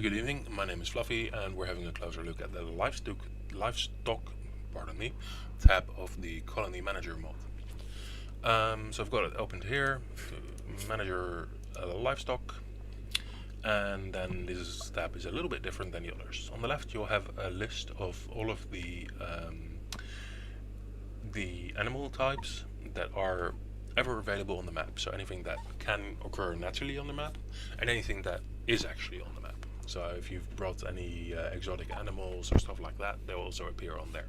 Good evening, my name is Fluffy and we're having a closer look at the livestock tab of the Colony Manager mod. So I've got it opened here, Manager Livestock, and then this tab is a little bit different than the others. On the left you'll have a list of all of the animal types that are ever available on the map. So anything that can occur naturally on the map and anything that is actually on the map. So if you've brought any exotic animals or stuff like that, they will also appear on there.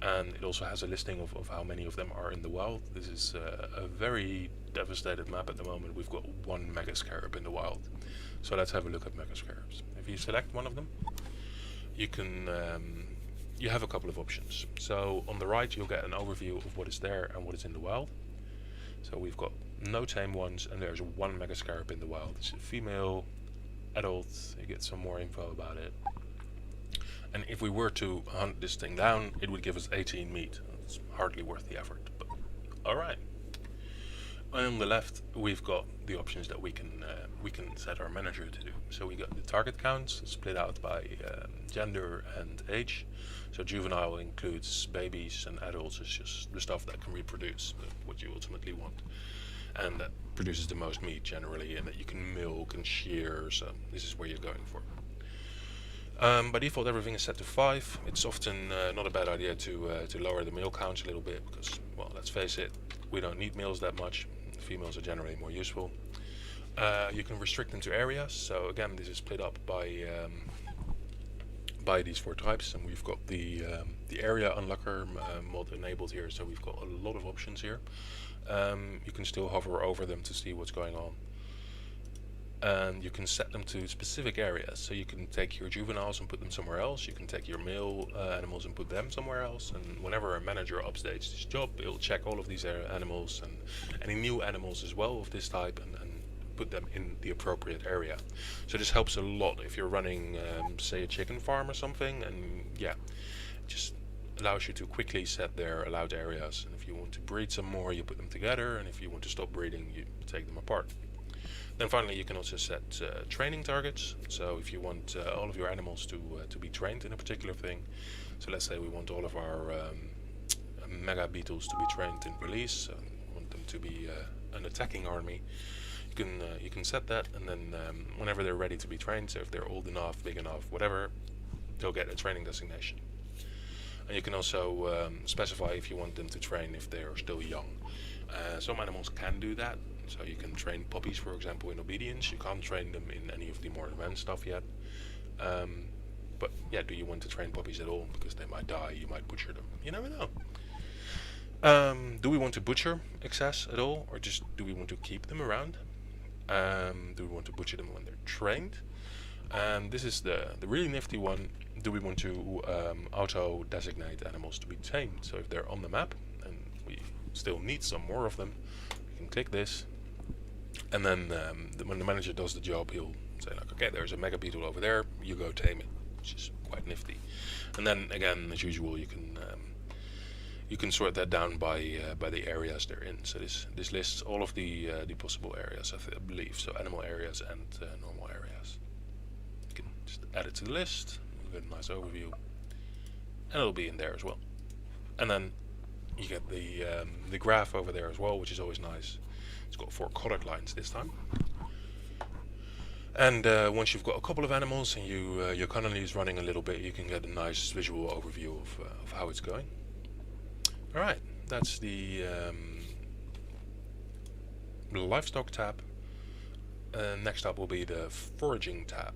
And it also has a listing of how many of them are in the wild. This is a very devastated map at the moment. We've got one mega scarab in the wild. So let's have a look at mega scarabs. If you select one of them, you can you have a couple of options. So on the right you'll get an overview of what is there and what is in the wild. So we've got no tame ones, and there's one mega scarab in the wild. It's a female, adult. You get some more info about it. And if we were to hunt this thing down, it would give us 18 meat. It's hardly worth the effort, but alright. On the left we've got the options that we can set our manager to do. So we got the target counts split out by gender and age. So juvenile includes babies, and adults is just the stuff that can reproduce, what you ultimately want, and that produces the most meat generally, and that you can milk and shear. So this is where you're going for. By default everything is set to 5. It's often not a bad idea to lower the male counts a little bit, because, well, let's face it, we don't need males that much. Females are generally more useful. You can restrict them to areas. So again, this is split up by these 4 types, and we've got the area unlocker mod enabled here. So we've got a lot of options here. You can still hover over them to see what's going on. And you can set them to specific areas. So you can take your juveniles and put them somewhere else. You can take your male animals and put them somewhere else. And whenever a manager updates this job, it'll check all of these animals and any new animals as well of this type, and put them in the appropriate area. So this helps a lot if you're running, say, a chicken farm or something. And yeah, it just allows you to quickly set their allowed areas. And if you want to breed some more, you put them together. And if you want to stop breeding, you take them apart. Then finally you can also set training targets. So if you want all of your animals to be trained in a particular thing, so let's say we want all of our mega beetles to be trained in release, we want them to be an attacking army, you can set that, and then whenever they're ready to be trained, so if they're old enough, big enough, whatever, they'll get a training designation. And you can also specify if you want them to train if they are still young. Some animals can do that. So you can train puppies, for example, in obedience. You can't train them in any of the more advanced stuff yet. But yeah, do you want to train puppies at all? Because they might die, you might butcher them. You never know. Do we want to butcher excess at all? Or just do we want to keep them around? Do we want to butcher them when they're trained? This is the really nifty one. Do we want to auto-designate animals to be tamed? So if they're on the map, and we still need some more of them, we can click this. And then when the manager does the job, he'll say like, okay, there's a mega beetle over there, you go tame it, which is quite nifty. And then again, as usual, you can sort that down by the areas they're in. So this lists all of the possible areas, I believe. So animal areas and normal areas. You can just add it to the list. You get a nice overview, and it'll be in there as well. And then you get the graph over there as well, which is always nice. It's got 4 colored lines this time. And once you've got a couple of animals and your colony is running a little bit, you can get a nice visual overview of how it's going. Alright, that's the livestock tab. Next up will be the foraging tab.